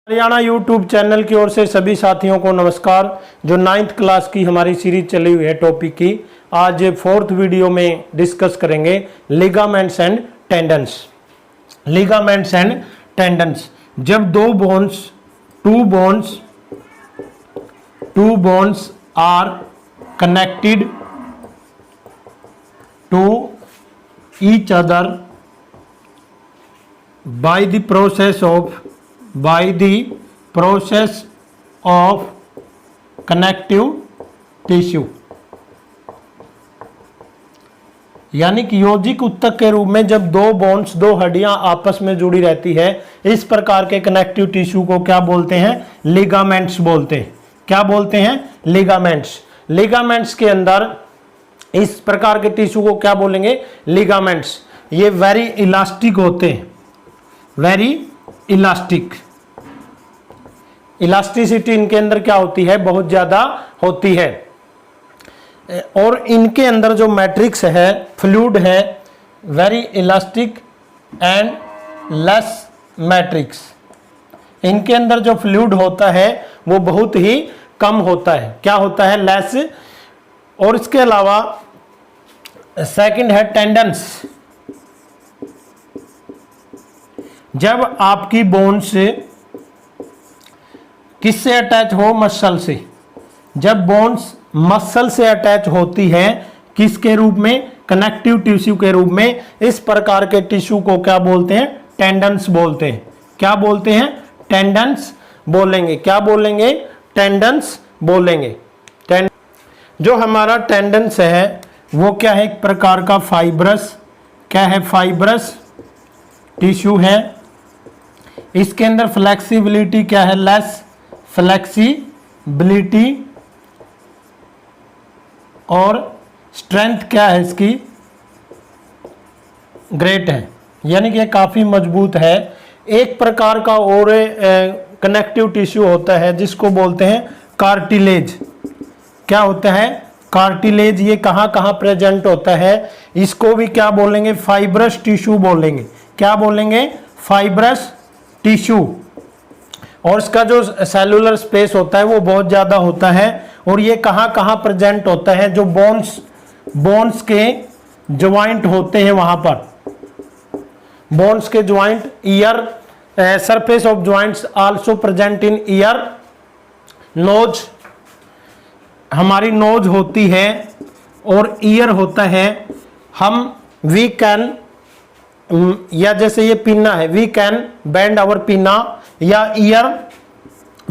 Haryana YouTube channel की ओर से सभी साथियों को नमस्कार। जो 9th क्लास की हमारी सीरीज चली हुई है टॉपिक की, आज 4th वीडियो में डिस्कस करेंगे ligaments and tendons. Ligaments and tendons, जब two bones are connected to each other by the process of connective tissue, यानी कि योजिक उत्तक के रूप में जब दो बोन्स, दो हड्डियां आपस में जुड़ी रहती है, इस प्रकार के कनेक्टिव टिश्यू को क्या बोलते हैं? लिगामेंट्स बोलते हैं। क्या बोलते हैं? लिगामेंट्स। लिगामेंट्स के अंदर इस प्रकार के टिश्यू को क्या बोलेंगे? लिगामेंट्स। ये वेरी इलास्टिक होते हैं, वेरी इलास्टिक। इलास्टिसिटी इनके अंदर क्या होती है? बहुत ज्यादा होती है। और इनके अंदर जो मैट्रिक्स है, फ्लूइड है, very elastic and less matrix. इनके अंदर जो फ्लूइड होता है वो बहुत ही कम होता है। क्या होता है? लेस। और इसके अलावा सेकंड है टेंडन्स। जब आपकी बोन्स किससे अटैच हो? मसल से। जब बोन्स मसल से अटैच होती है, किसके रूप में? कनेक्टिव टिश्यू के रूप में, इस प्रकार के टिश्यू को क्या बोलते हैं? टेंडन्स बोलते हैं। क्या बोलते हैं? टेंडन्स बोलेंगे। क्या बोलेंगे? टेंडन्स बोलेंगे। जो हमारा टेंडन्स है वो क्या है? एक प्रकार का फाइब्रस, क्या है? फाइब्रस टिश्यू है। इसके अंदर फ्लेक्सिबिलिटी क्या है? Less flexibility. और स्ट्रेंथ क्या है इसकी? ग्रेट है, यानी कि ये काफ़ी मजबूत है। एक प्रकार का और कनेक्टिव टिश्यू होता है जिसको बोलते हैं कार्टिलेज। क्या होता है? कार्टिलेज। ये कहाँ कहाँ प्रेजेंट होता है? इसको भी क्या बोलेंगे? फाइब्रस टिश्यू बोलेंगे। क्या बोलेंगे? Fibrous tissue. और इसका जो सेलुलर स्पेस होता है वो बहुत ज़्यादा होता है। और ये कहाँ कहाँ प्रेजेंट होता है? जो बोन्स के ज्वाइंट होते हैं वहाँ पर, बोन्स के joint, ear, surface of joints also present in ear. Nose, हमारी नोज होती है और ईयर होता है। वी कैन, या जैसे ये पिन्ना है, we can bend our pinna या ईयर,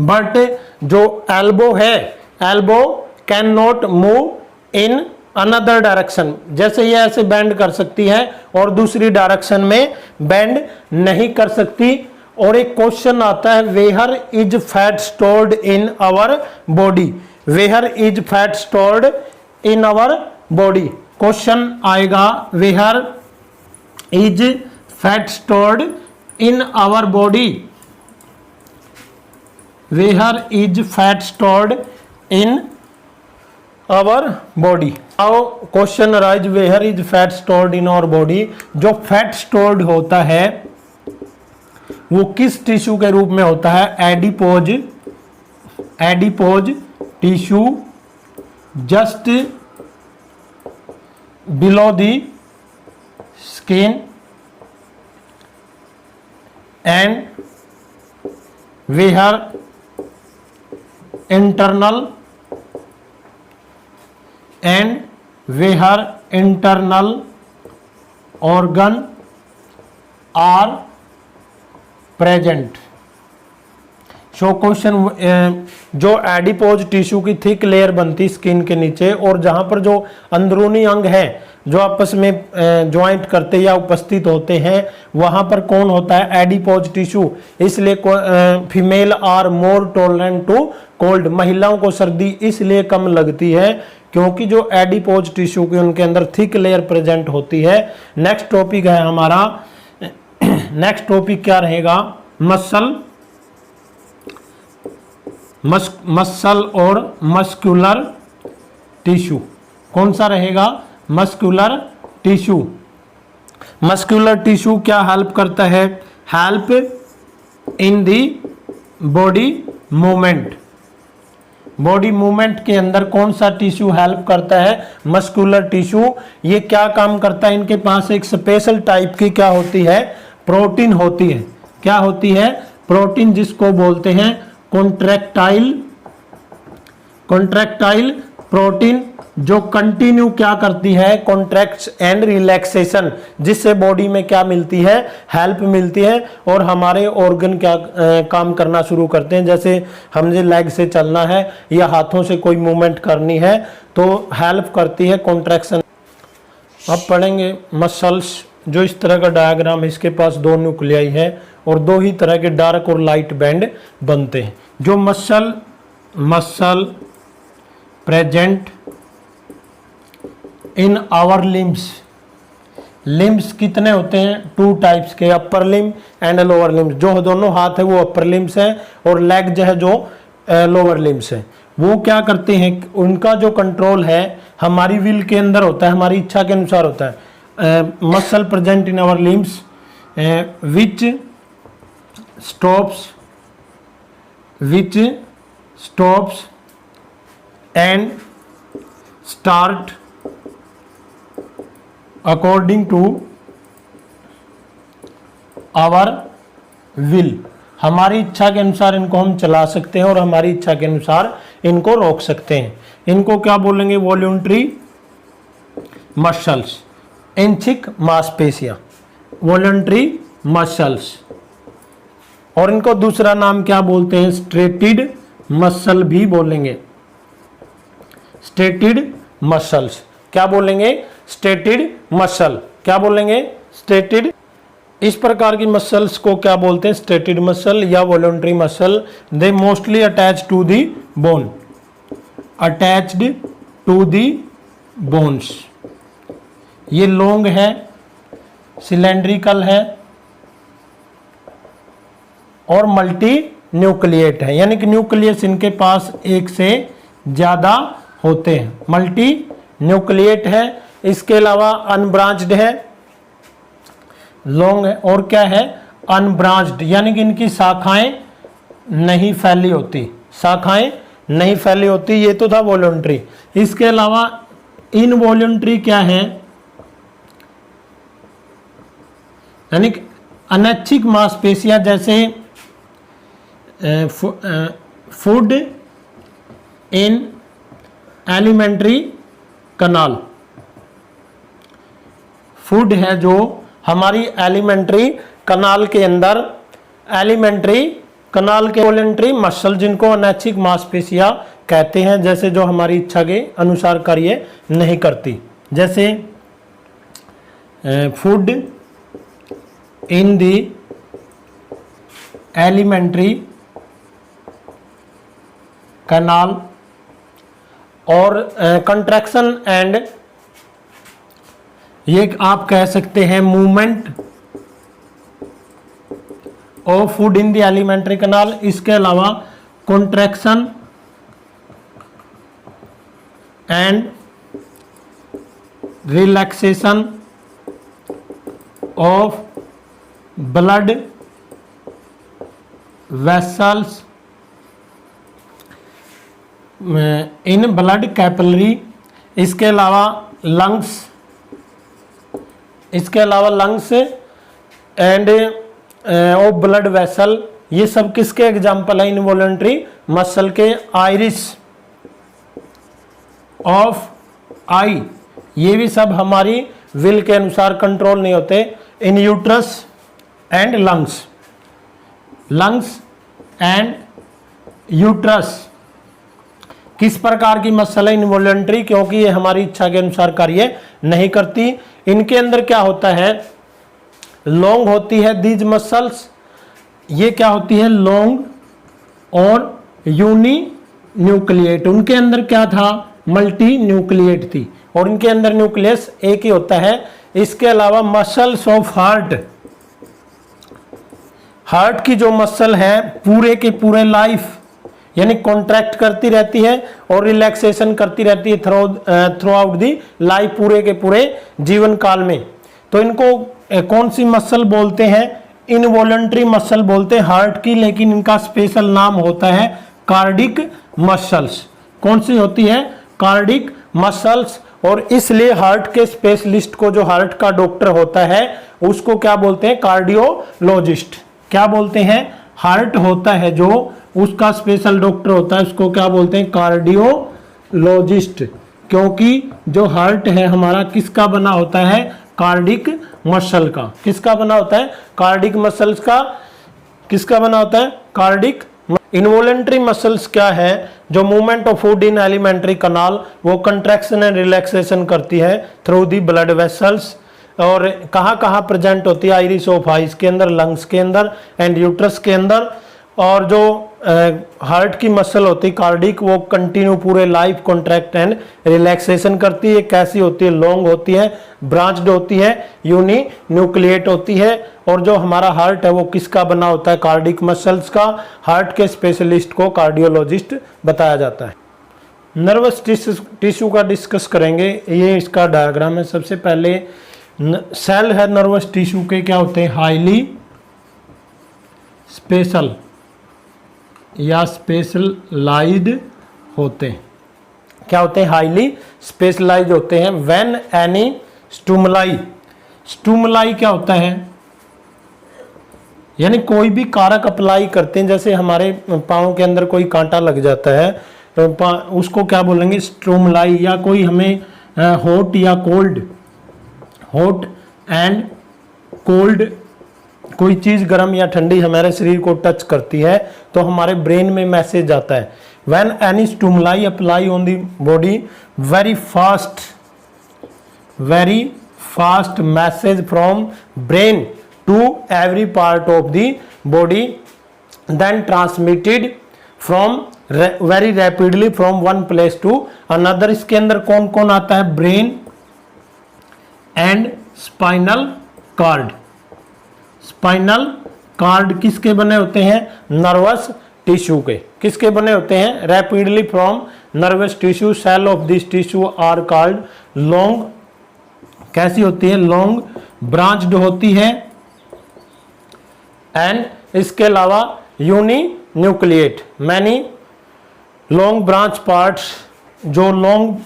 बट जो एल्बो है, elbow can not move in another direction. जैसे ये ऐसे बेंड कर सकती है और दूसरी डायरेक्शन में बेंड नहीं कर सकती। और एक क्वेश्चन आता है, where is fat stored in our body? Where is fat stored in our body? Question आएगा, where is fat stored in our body? Where is fat stored in our body? Now question arise, where is fat stored in our body? जो fat stored होता है वो किस tissue के रूप में होता है? Adipose tissue just below the skin and where internal organ are present. So question, जो एडिपोज टिश्यू की थिक लेयर बनती स्किन के नीचे, और जहां पर जो अंदरूनी अंग है जो आपस में ज्वाइंट करते या उपस्थित होते हैं, वहां पर कौन होता है? Adipose tissue. इसलिए female are more tolerant to cold. महिलाओं को सर्दी इसलिए कम लगती है क्योंकि जो एडिपोज टिश्यू की उनके अंदर थिक लेयर प्रेजेंट होती है। नेक्स्ट टॉपिक है हमारा, नेक्स्ट टॉपिक क्या रहेगा? मसल और मस्कुलर टिश्यू। कौन सा रहेगा? Muscular tissue. मस्कुलर टिश्यू क्या हेल्प करता है? Help in the body movement. Body movement के अंदर कौन सा टिश्यू हेल्प करता है? Muscular tissue. ये क्या काम करता है? इनके पास एक स्पेशल टाइप की क्या होती है? प्रोटीन होती है। क्या होती है? प्रोटीन, जिसको बोलते हैं कॉन्ट्रैक्टाइल प्रोटीन, जो कंटिन्यू क्या करती है? कॉन्ट्रैक्ट्स एंड रिलैक्सेशन, जिससे बॉडी में क्या मिलती है? हेल्प मिलती है और हमारे ऑर्गन क्या काम करना शुरू करते हैं। जैसे हमने लेग से चलना है या हाथों से कोई मूवमेंट करनी है तो हेल्प करती है कॉन्ट्रैक्शन। अब पढ़ेंगे मसल्स। जो इस तरह का डायग्राम है, इसके पास दो न्यूक्लियाई है और दो ही तरह के डार्क और लाइट बैंड बनते हैं। जो muscle present in our limbs कितने होते हैं? 2 टाइप्स के, upper limb and lower limbs. जो दोनों हाथ है वो अपर लिम्स है और लेग जो है जो लोअर लिम्स है। वो क्या करते हैं? उनका जो कंट्रोल है हमारी विल के अंदर होता है, हमारी इच्छा के अनुसार होता है। Muscle present in our limbs which stops and start according to our will. हमारी इच्छा के अनुसार इनको हम चला सकते हैं और हमारी इच्छा के अनुसार इनको रोक सकते हैं। इनको क्या बोलेंगे? वॉल्यूंटरी मसल्स, एंचिक मांसपेशियां, वॉल्यूंटरी मसल्स। और इनको दूसरा नाम क्या बोलते हैं? स्ट्रेटेड मसल भी बोलेंगे। स्ट्रेटेड मसल्स क्या बोलेंगे? Striated muscle. क्या बोलेंगे? स्ट्रेटेड। इस प्रकार की मसल्स को क्या बोलते हैं? स्ट्रेटेड मसल या voluntary muscle. They mostly attach to the bone, attached to the bones. ये लॉन्ग है, सिलेंड्रिकल है और मल्टी न्यूक्लिएट है, यानी कि न्यूक्लियस इनके पास एक से ज्यादा होते हैं। मल्टी न्यूक्लिएट है। इसके अलावा अनब्रांच्ड है, लॉन्ग है और क्या है? अनब्रांच्ड, यानी कि इनकी शाखाएं नहीं फैली होती, शाखाएं नहीं फैली होती। ये तो था वॉलंटरी। इसके अलावा इनवॉलंटरी क्या है? यानी कि अनैच्छिक मांसपेशियां, जैसे food in elementary kanal. Food है जो हमारी एलिमेंट्री कनाल के अंदर, एलिमेंट्री कनाल के वॉलंटरी मसल, जिनको अनैच्छिक मांसपेशियां कहते हैं, जैसे जो हमारी इच्छा के अनुसार कार्य नहीं करती। जैसे फूड इन दी एलिमेंट्री कनाल और कंट्रैक्शन एंड, ये आप कह सकते हैं movement of food in the elementary कनाल। इसके अलावा contraction and relaxation of blood vessels in blood capillary. इसके अलावा lungs, end of blood vessel. ये सब किसके एग्जाम्पल है? इनवॉलंटरी मसल के। आइरिस ऑफ आई, ये भी सब हमारी विल के अनुसार कंट्रोल नहीं होते। इन uterus and lungs and uterus किस प्रकार की मसल है? इनवॉलंटरी, क्योंकि ये हमारी इच्छा के अनुसार कार्य नहीं करती। इनके अंदर क्या होता है? लॉन्ग होती है दीज मसल्स। ये क्या होती है? लॉन्ग और यूनी न्यूक्लिएट। उनके अंदर क्या था? मल्टी न्यूक्लिएट थी और इनके अंदर न्यूक्लियस एक ही होता है। इसके अलावा मसल्स ऑफ हार्ट की जो मसल है पूरे के पूरे लाइफ, यानी कॉन्ट्रैक्ट करती रहती है और रिलैक्सेशन करती रहती है थ्रू आउट दी लाइफ, पूरे के पूरे जीवन काल में। तो इनको कौन सी मसल बोलते हैं? इनवॉलंटरी मसल बोलते हैं हार्ट की, लेकिन इनका स्पेशल नाम होता है कार्डिक मसल्स। कौन सी होती है? Cardiac muscles. और इसलिए हार्ट के स्पेशलिस्ट को, जो हार्ट का डॉक्टर होता है, उसको क्या बोलते हैं? कार्डियोलॉजिस्ट। क्या बोलते हैं? हार्ट होता है जो उसका स्पेशल डॉक्टर होता है, उसको क्या बोलते हैं? कार्डियोलॉजिस्ट। क्योंकि जो हार्ट है हमारा किसका बना होता है? कार्डिक मसल का। किसका बना होता है? कार्डिक मसल्स का। किसका बना होता है? कार्डिक। इनवॉलंटरी मसल्स क्या है? जो movement of food in elementary कनाल, वो कंट्रैक्शन एंड रिलैक्सेशन करती है थ्रू दी ब्लड वेसल्स। और कहाँ कहाँ प्रेजेंट होती है? आइरिस ऑफ आइज के अंदर, लंग्स के अंदर एंड यूट्रस के अंदर। और जो हार्ट की मसल होती है कार्डिक, वो कंटिन्यू पूरे लाइफ कॉन्ट्रैक्ट एंड रिलैक्सेशन करती है। कैसी होती है? लॉन्ग होती है, ब्रांच्ड होती है, यूनी न्यूक्लिएट होती है। और जो हमारा हार्ट है वो किसका बना होता है? कार्डिक मसल्स का। हार्ट के स्पेशलिस्ट को कार्डियोलॉजिस्ट बताया जाता है। नर्वस टिश्यू का डिस्कस करेंगे। ये इसका डायग्राम है। सबसे पहले सेल है नर्वस टिश्यू के, क्या होते हैं? हाईली स्पेशल या स्पेशलाइज्ड होते हैं। क्या होते हैं? हाईली स्पेशलाइज्ड होते हैं। व्हेन एनी स्टूमुलाई, स्टूमुलाई क्या होता है? यानी कोई भी कारक अप्लाई करते हैं, जैसे हमारे पाँव के अंदर कोई कांटा लग जाता है तो उसको क्या बोलेंगे? स्टूमुलाई। या कोई हमें हॉट या कोल्ड, हॉट एंड कोल्ड, कोई चीज़ गर्म या ठंडी हमारे शरीर को टच करती है तो हमारे ब्रेन में मैसेज आता है। When any stimuli apply on the body, very fast message from brain to every part of the body, then transmitted from very rapidly from one place to another. इसके अंदर कौन कौन आता है? Brain and spinal cord. Spinal cord किसके बने होते हैं? नर्वस टिश्यू के। किसके बने होते हैं? Rapidly from nervous tissue. Cell of this tissue are called long. कैसी होती है? लॉन्ग ब्रांच्ड होती है। एंड इसके अलावा uninucleate. Many long branch parts. जो लॉन्ग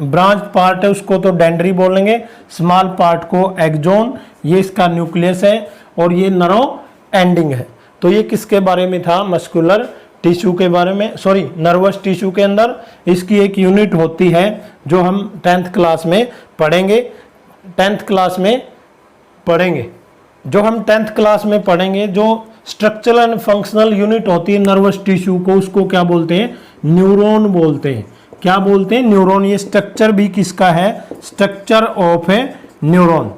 ब्रांच पार्ट है उसको तो डेंड्री बोलेंगे, स्मॉल पार्ट को एक्सोन। ये इसका न्यूक्लियस है और ये नर्व एंडिंग है। तो ये किसके बारे में था? मस्कुलर टिश्यू के बारे में, सॉरी नर्वस टिश्यू के अंदर। इसकी एक यूनिट होती है जो हम 10th क्लास में पढ़ेंगे। 10th क्लास में पढ़ेंगे, जो हम 10th क्लास में पढ़ेंगे, जो स्ट्रक्चरल एंड फंक्शनल यूनिट होती है नर्वस टिश्यू को, उसको क्या बोलते हैं? न्यूरॉन बोलते हैं। क्या बोलते हैं? न्यूरॉन। ये स्ट्रक्चर भी किसका है? Structure of A neuron.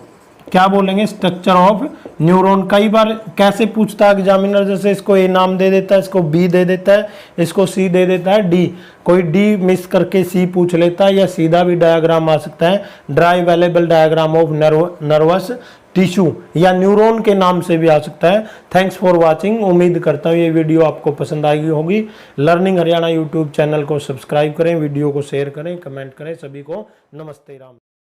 क्या बोलेंगे? Structure of neuron. कई बार कैसे पूछता है एग्जामिनर, जैसे इसको ए नाम दे देता है, इसको बी दे देता है, इसको सी दे देता है, डी। कोई डी मिस करके सी पूछ लेता है, या सीधा भी डायग्राम आ सकता है, dry available diagram of nervous tissue, या न्यूरॉन के नाम से भी आ सकता है। Thanks for watching. उम्मीद करता हूँ ये वीडियो आपको पसंद आई होगी। लर्निंग हरियाणा यूट्यूब चैनल को सब्सक्राइब करें, वीडियो को शेयर करें, कमेंट करें। सभी को नमस्ते राम।